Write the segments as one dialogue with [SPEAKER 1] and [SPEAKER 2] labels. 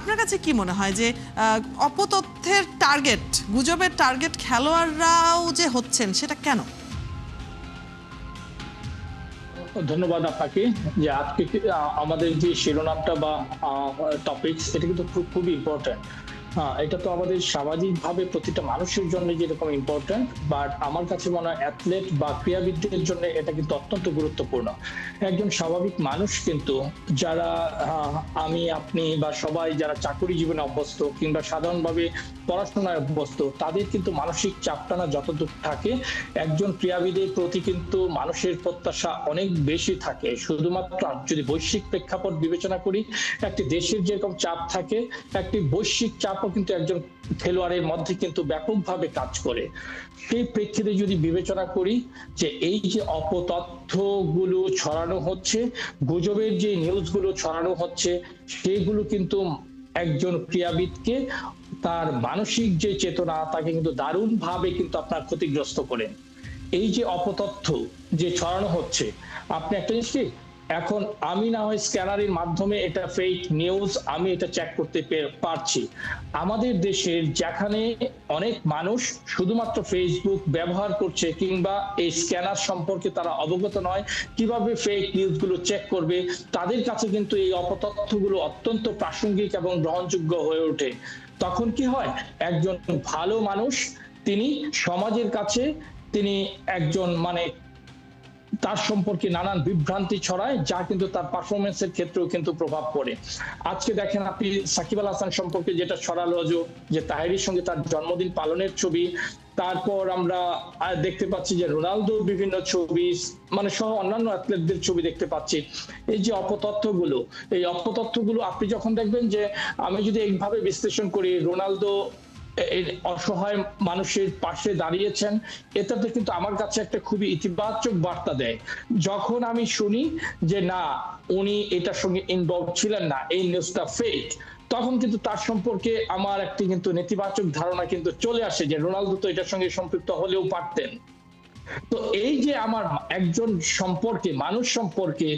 [SPEAKER 1] আপনার কাছে কি মনে হয় যে অপতথ্যের টার্গেট, গুজবের টার্গেট খেলোয়াড়রাও যে হচ্ছেন, সেটা কেন?
[SPEAKER 2] ধন্যবাদ আপনাকে। যে আজকে আমাদের যে শিরোনামটা বা টপিকস, এটা কিন্তু খুবই ইম্পর্টেন্ট। হ্যাঁ, এটা তো আমাদের সামাজিকভাবে প্রতিটা মানুষের জন্য যেরকম ইম্পর্টেন্ট, বাট আমার কাছে মনে হয় অ্যাথলেট বা ক্রীড়াবিদদের জন্য এটা কিন্তু অত্যন্ত গুরুত্বপূর্ণ। একজন স্বাভাবিক মানুষ কিন্তু, যারা আমি আপনি বা সবাই যারা চাকরি জীবনে অভ্যস্ত কিংবা সাধারণভাবে পড়াশোনায় অভ্যস্ত, তাদের কিন্তু মানসিক চাপটানা যতটুকু থাকে, একজন ক্রীড়াবিদের প্রতি কিন্তু মানুষের প্রত্যাশা অনেক বেশি থাকে। শুধুমাত্র যদি বৈশ্বিক প্রেক্ষাপট বিবেচনা করি, একটি দেশের যেরকম চাপ থাকে, একটি বৈশ্বিক চাপও কিন্তু একজন খেলোয়াড়ের মধ্যে কিন্তু ব্যাপকভাবে কাজ করে। সেই প্রেক্ষিতে যদি বিবেচনা করি যে এই যে অপতথ্যগুলো ছড়ানো হচ্ছে, গুজবের যে নিউজগুলো ছড়ানো হচ্ছে, সেগুলো কিন্তু একজন ক্রীড়াবিদকে তার মানসিক যে চেতনা, তাকে কিন্তু দারুণভাবে কিন্তু আপনার ক্ষতিগ্রস্ত করে। এই যে অপতথ্য যে ছড়ানো হচ্ছে, আপনি একটা জিনিস কি, এখন আমি না হয় স্ক্যানারের মাধ্যমে এটা ফেক নিউজ আমি এটা চেক করতে পারছি। আমাদের দেশের যেখানে অনেক মানুষ শুধুমাত্র ফেসবুক ব্যবহার করছে কিংবা এই স্ক্যানার সম্পর্কে তারা অবগত নয়, কিভাবে ফেক নিউজগুলো চেক করবে, তাদের কাছে কিন্তু এই অপতথ্যগুলো অত্যন্ত প্রাসঙ্গিক এবং গ্রহণযোগ্য হয়ে ওঠে। তখন কি হয়, একজন ভালো মানুষ তিনি সমাজের কাছে তিনি একজন তার সম্পর্কে নানান বিভ্রান্তি ছড়ায়, যা কিন্তু তার পারফরমেন্সের ক্ষেত্রেও কিন্তু প্রভাব পড়ে। আজকে দেখেন আপনি সাকিব আল হাসান সম্পর্কে যেটা ছড়ালো, যে তাহেরির সঙ্গে তার জন্মদিন পালনের ছবি, তারপর আমরা দেখতে পাচ্ছি যে রোনালদোর বিভিন্ন ছবি, সহ অন্যান্য অ্যাথলেটদের ছবি দেখতে পাচ্ছি। এই যে অপতথ্যগুলো, এই অপতথ্যগুলো আপনি যখন দেখবেন যে, আমি যদি এইভাবে বিশ্লেষণ করি, রোনালদো অসহায় মানুষের পাশে দাঁড়িয়েছেন, এটাতে কিন্তু আমার কাছে একটা খুবই ইতিবাচক বার্তা দেয়। যখন আমি শুনি যে না, উনি এটার সঙ্গে ইনভলভ ছিলেন না, এই নিউজটা ফেক, তখন কিন্তু তার সম্পর্কে আমার একটি কিন্তু নেতিবাচক ধারণা কিন্তু চলে আসে যে রোনালদো তো এটার সঙ্গে সম্পৃক্ত হলেও পারতেন। তো এই যে আমার একজন সম্পর্কে, মানুষ সম্পর্কে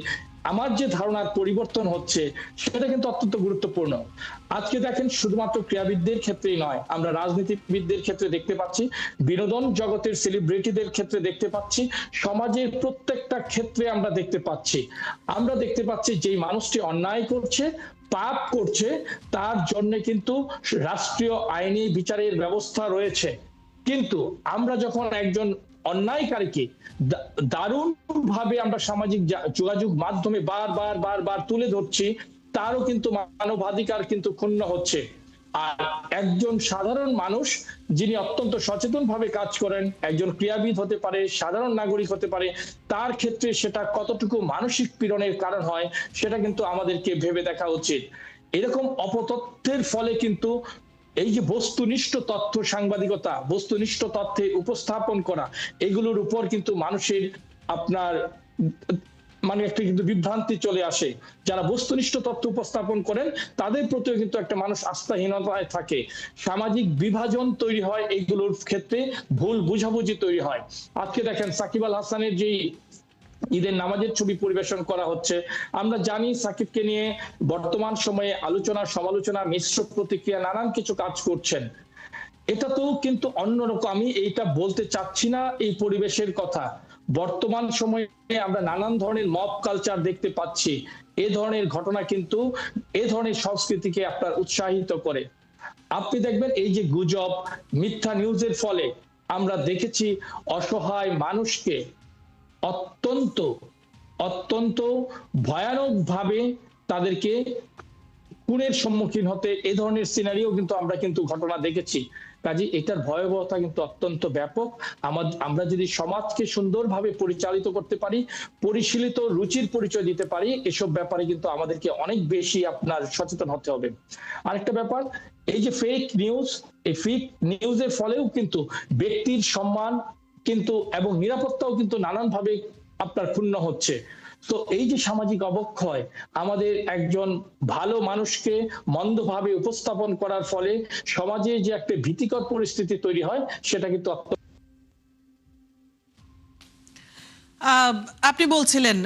[SPEAKER 2] আমার যে ধারণার পরিবর্তন হচ্ছে, সেটা কিন্তু অত্যন্ত গুরুত্বপূর্ণ। আজকে দেখেন, শুধুমাত্র ক্রীড়াবিদদের ক্ষেত্রেই নয়, আমরা রাজনীতিবিদদের ক্ষেত্রে দেখতে পাচ্ছি, বিনোদন জগতের সেলিব্রিটিদের ক্ষেত্রে দেখতে পাচ্ছি, সমাজের প্রত্যেকটা ক্ষেত্রে আমরা দেখতে পাচ্ছি। আমরা দেখতে পাচ্ছি যে মানুষটি অন্যায় করছে, পাপ করছে, তার জন্য কিন্তু রাষ্ট্রীয় আইনি বিচারের ব্যবস্থা রয়েছে। কিন্তু আমরা যখন একজন অন্যায়কারীকে দারুণ ভাবে আমরা সামাজিক যোগাযোগ মাধ্যমে বারবার বারবার তুলে ধরছি, তারও কিন্তু মানবাধিকার কিন্তু ক্ষুণ্ণ হচ্ছে। আর একজন সাধারণ মানুষ যিনি অত্যন্ত সচেতন ভাবে কাজ করেন, একজন ক্রীড়াবিদ হতে পারে, সাধারণ নাগরিক হতে পারে, তার ক্ষেত্রে সেটা কতটুকু মানসিক পীড়নের কারণ হয়, সেটা কিন্তু আমাদেরকে ভেবে দেখা উচিত। এরকম অপতথ্যের ফলে কিন্তু এই যে বস্তুনিষ্ঠ তথ্য সাংবাদিকতা, বস্তুনিষ্ঠ তথ্যে উপস্থাপন করা, এগুলোর উপর কিন্তু মানুষের আপনার একটা কিন্তু বিভ্রান্তি চলে আসে। যারা বস্তুনিষ্ঠ তথ্য উপস্থাপন করেন, তাদের প্রতিও কিন্তু একটা মানুষ আস্থাহীনতায় থাকে, সামাজিক বিভাজন তৈরি হয়, এইগুলোর ক্ষেত্রে ভুল বুঝাবুঝি তৈরি হয়। আজকে দেখেন সাকিব আল হাসানের যে ঈদের নামাজের ছবি পরিবেশন করা হচ্ছে, আমরা জানি সাকিবকে নিয়ে বর্তমান সময়ে আলোচনা সমালোচনা মিশ্র প্রতিক্রিয়া নানান কিছু কাজ করছেন। এটা তো কিন্তু অন্যরকম, আমি এইটা বলতে চাচ্ছি না এই পরিবেশের কথা। বর্তমান সময়ে আমরা নানান ধরনের মব কালচার দেখতে পাচ্ছি। এ ধরনের ঘটনা কিন্তু এ ধরনের সংস্কৃতিকে আপনার উৎসাহিত করে। আপনি দেখবেন এই যে গুজব, মিথ্যা নিউজের ফলে আমরা দেখেছি অসহায় মানুষকে অত্যন্ত অত্যন্ত ভয়ানক ভাবে তাদেরকে খুনের সম্মুখীন হতে, এ ধরনের সিনারিও কিন্তু আমরা কিন্তু ঘটনা দেখেছি। কাজে এটার ভয়াবহতা কিন্তু অত্যন্ত ব্যাপক। আমরা যদি সমাজকে সুন্দরভাবে পরিচালিত করতে পারি, পরিশীলিত রুচির পরিচয় দিতে পারি, এসব ব্যাপারে কিন্তু আমাদেরকে অনেক বেশি আপনার সচেতন হতে হবে। আরেকটা ব্যাপার, এই যে ফেক নিউজ, এই ফেক নিউজের ফলেও কিন্তু ব্যক্তির সম্মান কিন্তু এবং নিরাপত্তাও কিন্তু নানানভাবে আপনার ক্ষুণ্ণ হচ্ছে। তো এই যে সামাজিক অবক্ষয়, আমাদের একজন ভালো মানুষকে মন্দভাবে উপস্থাপন করার ফলে সমাজে যে একটা ভীতিকর পরিস্থিতি তৈরি হয়, সেটা কিন্তু
[SPEAKER 1] আপনি বলছিলেন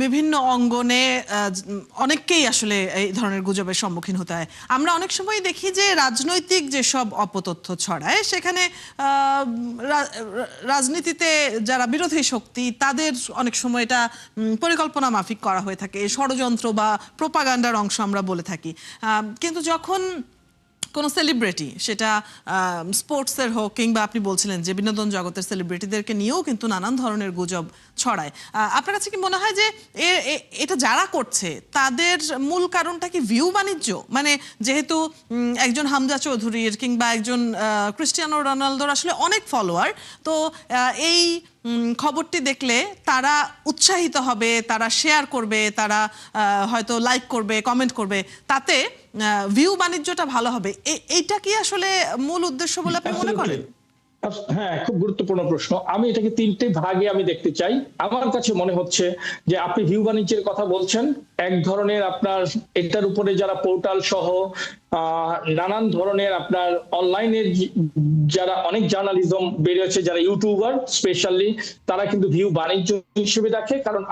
[SPEAKER 1] বিভিন্ন অঙ্গনে অনেককেই আসলে এই ধরনের গুজবের সম্মুখীন হতে হয়। আমরা অনেক সময় দেখি যে রাজনৈতিক যেসব অপতথ্য ছড়ায় সেখানে রাজনীতিতে যারা বিরোধী শক্তি তাদের অনেক সময় এটা পরিকল্পনা মাফিক করা হয়ে থাকে, ষড়যন্ত্র বা প্রোপাগান্ডার অংশ আমরা বলে থাকি। কিন্তু যখন কোনো সেলিব্রিটি, সেটা স্পোর্টসের হোক কিংবা আপনি বলছিলেন যে বিনোদন জগতের সেলিব্রিটিদেরকে নিয়েও কিন্তু নানান ধরনের গুজব ছড়ায়, আপনার কাছে কি মনে হয় যে এটা যারা করছে তাদের মূল কারণটা কি ভিউ বাণিজ্য? মানে যেহেতু একজন হামজা চৌধুরীর কিংবা একজন ক্রিস্টিয়ানো রোনালদোর আসলে অনেক ফলোয়ার, তো এই খবরটি দেখলে তারা উৎসাহিত হবে, তারা শেয়ার করবে, তারা হয়তো লাইক করবে, কমেন্ট করবে, তাতে ভিউ বাণিজ্যটা ভালো হবে। এইটা কি আসলে মূল উদ্দেশ্য বলে আপনি মনে করেন?
[SPEAKER 2] হ্যাঁ, খুব গুরুত্বপূর্ণ প্রশ্ন। আমি এটাকে তিনটে ভাগে আমি দেখতে চাই। আমার কাছে মনে হচ্ছে যে আপনি ভিউ বাণিজ্যের কথা বলছেন, এক ধরনের আপনার এটার উপরে যারা পোর্টাল সহ নানান ধরনের আপনার অনলাইনের যারা অনেক জার্নালিজম বেরিয়েছে, যারা ইউটিউবার স্পেশালি, তারা কিন্তু ভিউ বাণিজ্য হিসেবে দেখে। কারণ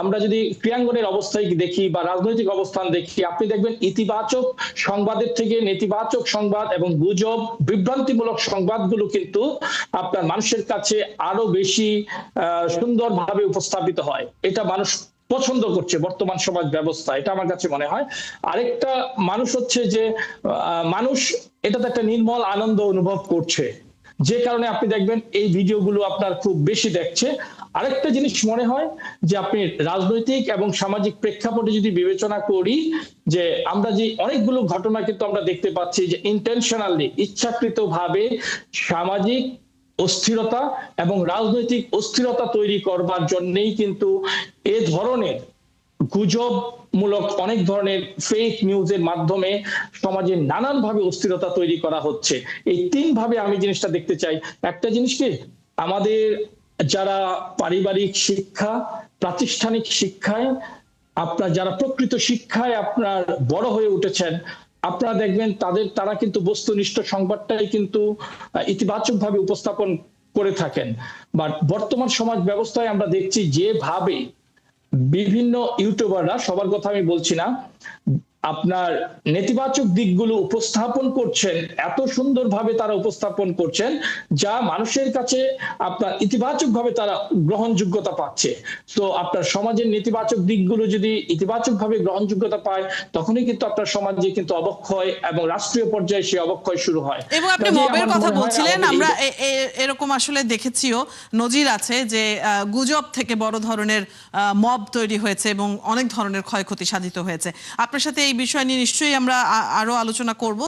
[SPEAKER 2] আমরা যদি ক্রীড়াঙ্গনের অবস্থায় দেখি বা রাজনৈতিক অবস্থান দেখি, আপনি দেখবেন ইতিবাচক সংবাদের থেকে নেতিবাচক সংবাদ এবং গুজব, বিভ্রান্তিমূলক সংবাদগুলো কিন্তু আপনার মানুষের কাছে আরো বেশি সুন্দরভাবে উপস্থাপিত হয়। এটা মানুষ পছন্দ করছে বর্তমান সমাজ ব্যবস্থা, এটা আমার কাছে মনে হয়। আরেকটা মানুষ হচ্ছে যে মানুষ এটাতে একটা নির্মল আনন্দ অনুভব করছে, যে কারণে আপনি দেখবেন এই ভিডিওগুলো আপনার খুব বেশি দেখছে। আরেকটা জিনিস মনে হয় যে আপনি রাজনৈতিক এবং সামাজিক প্রেক্ষাপটে যদি বিবেচনা করি, যে আমরা যে অনেকগুলো ঘটনা কিন্তু আমরা দেখতে পাচ্ছি যে ইন্টেনশনালি, ইচ্ছাকৃতভাবে সামাজিক অস্থিরতা এবং রাজনৈতিক অস্থিরতা তৈরি করবার জন্যই কিন্তু এ ধরনের গুজবমূলক অনেক ধরনের ফেক নিউজের মাধ্যমে সমাজে নানানভাবে অস্থিরতা তৈরি করা হচ্ছে। এই তিন ভাবে আমি জিনিসটা দেখতে চাই। একটা জিনিস কি, আমাদের যারা পারিবারিক শিক্ষা, প্রাতিষ্ঠানিক শিক্ষায়, আপনার যারা প্রকৃত শিক্ষায় আপনার বড় হয়ে উঠেছেন, আপনারা দেখবেন তারা কিন্তু বস্তুনিষ্ঠ সংবাদটাই কিন্তু ইতিবাচকভাবে উপস্থাপন করে থাকেন। বাট বর্তমান সমাজ ব্যবস্থায় আমরা দেখছি যেভাবে বিভিন্ন ইউটিউবাররা, সবার কথা আমি বলছি না, আপনার নেতিবাচক দিকগুলো উপস্থাপন করছেন, এত সুন্দরভাবে তারা উপস্থাপন করছেন যা মানুষের কাছে আপনার ইতিবাচকভাবে তারা গ্রহণযোগ্যতা পাচ্ছে। তো আপনার সমাজের নেতিবাচক দিকগুলো যদি ইতিবাচকভাবে গ্রহণযোগ্যতা পায়, তখনই কিন্তু আপনার সমাজে কিন্তু অবক্ষয় এবং রাষ্ট্রীয় পর্যায়ে সেই অবক্ষয় শুরু হয়।
[SPEAKER 1] এবং আপনি মবের কথা বলছিলেন, আমরা এরকম আসলে দেখেছিও, নজির আছে যে গুজব থেকে বড় ধরনের মব তৈরি হয়েছে এবং অনেক ধরনের ক্ষয়ক্ষতি সাধিত হয়েছে। আপনার সাথে এই বিষয় নিয়ে নিশ্চয়ই আমরা আরো আলোচনা করব।